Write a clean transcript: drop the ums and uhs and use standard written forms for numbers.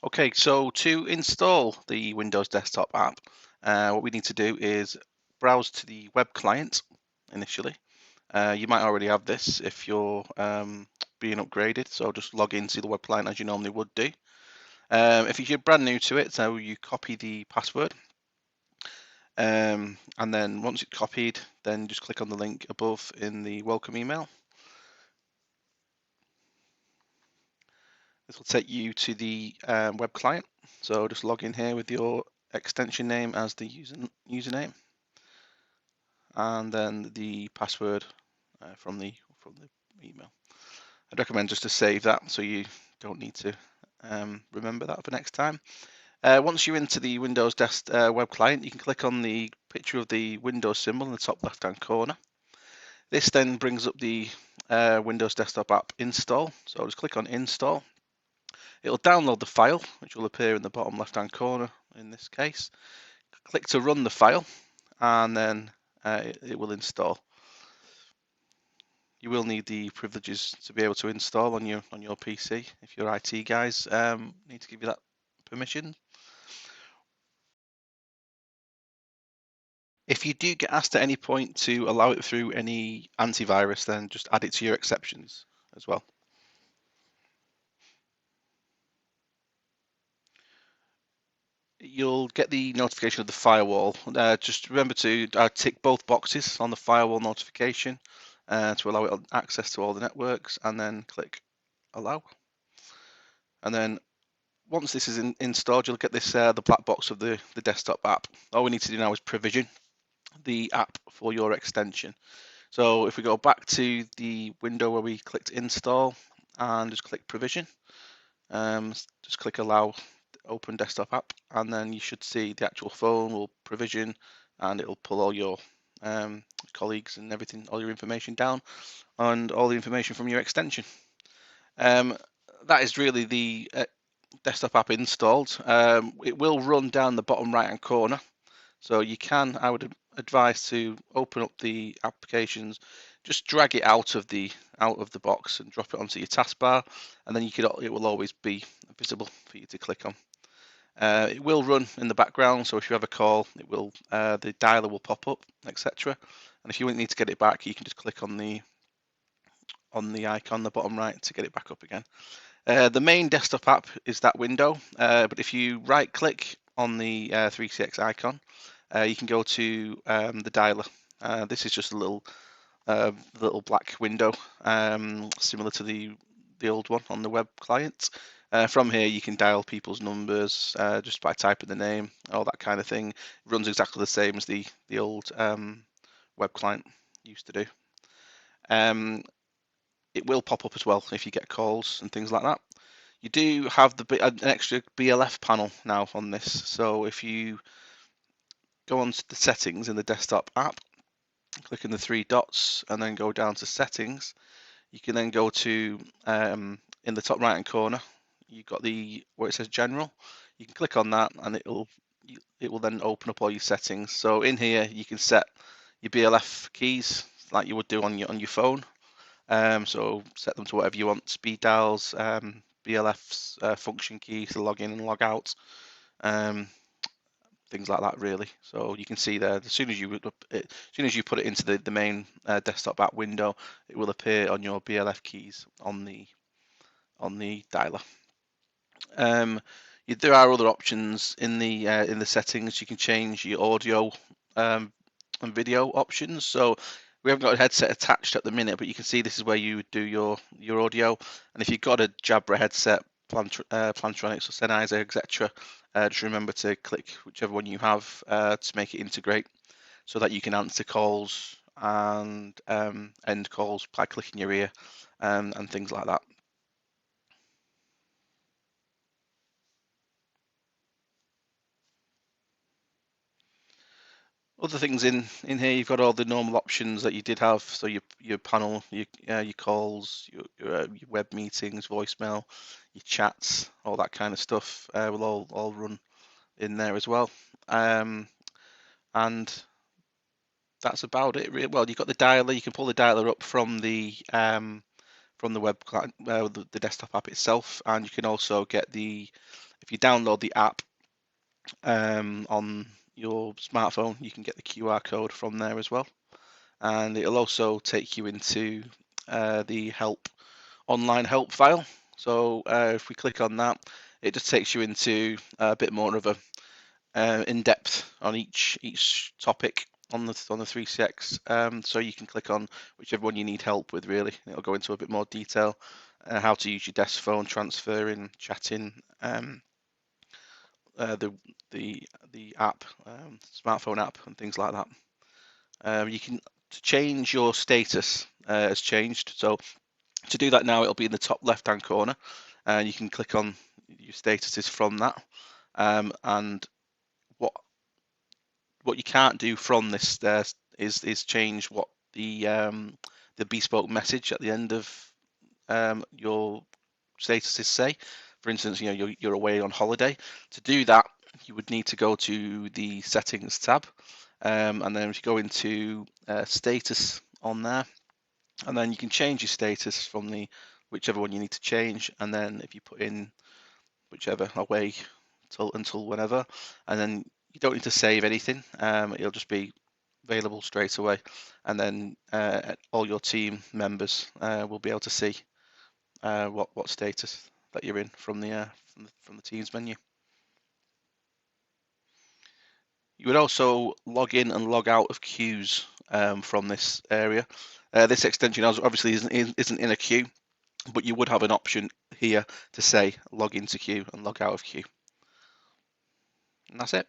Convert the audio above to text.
Okay, so to install the Windows desktop app, what we need to do is browse to the web client initially. You might already have this if you're being upgraded, so just log into the web client as you normally would do. If you're brand new to it, so you copy the password, and then once it's copied, then just click on the link above in the welcome email. This will take you to the web client. So just log in here with your extension name as the username, and then the password from the email. I'd recommend just to save that so you don't need to remember that for next time. Once you're into the Windows web client, you can click on the picture of the Windows symbol in the top left-hand corner. This then brings up the Windows Desktop app install. So I'll just click on install. It'll download the file, which will appear in the bottom left-hand corner in this case. Click to run the file, and then it will install. You will need the privileges to be able to install on your PC. If your IT guys need to give you that permission. If you do get asked at any point to allow it through any antivirus, then just add it to your exceptions as well. You'll get the notification of the firewall. Just remember to tick both boxes on the firewall notification to allow it access to all the networks, and then click allow. And then once this is installed, you'll get this the black box of the desktop app. All we need to do now is provision the app for your extension. So if we go back to the window where we clicked install and just click provision, just click allow open desktop app, and then you should see the actual phone will provision, and it'll pull all your colleagues and everything, all your information down, and all the information from your extension. That is really the desktop app installed. It will run down the bottom right hand corner, so you can, I would advise to open up the applications, just drag it out of the box and drop it onto your taskbar, and then it will always be visible for you to click on. It will run in the background, so if you have a call, it will the dialer will pop up, etc. And if you need to get it back, you can just click on the icon the bottom right to get it back up again. The main desktop app is that window, but if you right click on the 3CX icon, you can go to the dialer. This is just a little black window, similar to the old one on the web client. From here, you can dial people's numbers just by typing the name, all that kind of thing. It runs exactly the same as the old web client used to do. It will pop up as well if you get calls and things like that. You do have an extra BLF panel now on this. So if you go on to the settings in the desktop app, click in the three dots, and then go down to settings, you can then go to in the top right hand corner, you've got where it says general. You can click on that, and it will then open up all your settings. So in here you can set your BLF keys like you would do on your phone. So set them to whatever you want: speed dials, BLF's function keys to log in and log out, things like that really. So you can see there, as soon as you put it into the main desktop app window, it will appear on your BLF keys on the dialer. There are other options in the settings. You can change your audio and video options. So we haven't got a headset attached at the minute, but you can see this is where you would do your audio. And if you've got a Jabra headset, Plantronics or Sennheiser, etc., just remember to click whichever one you have to make it integrate, so that you can answer calls and end calls by clicking your ear and things like that. Other things in here, you've got all the normal options that you did have. So your panel, your calls, your web meetings, voicemail, your chats, all that kind of stuff will all run in there as well. And that's about it. Well, you've got the dialer. You can pull the dialer up from the web client, the desktop app itself, and you can also get if you download the app on your smartphone, you can get the QR code from there as well. And it'll also take you into the online help file. So if we click on that, it just takes you into a bit more of a in-depth on each topic on the 3CX. So you can click on whichever one you need help with, really. It'll go into a bit more detail, how to use your desk phone, transferring, chatting, the app, smartphone app, and things like that. You can change your status has changed. So to do that now, it'll be in the top left-hand corner, and you can click on your statuses from that. And what you can't do from this is change what the bespoke message at the end of your statuses say. For instance, you're away on holiday. To do that, you would need to go to the settings tab, and then if you go into status on there, and then you can change your status from whichever one you need to change, and then if you put in whichever away until whenever, and then you don't need to save anything. It'll just be available straight away, and then all your team members will be able to see what status that you're in from the Teams menu. You would also log in and log out of queues from this area. This extension obviously isn't in a queue, but you would have an option here to say log into queue and log out of queue. And that's it.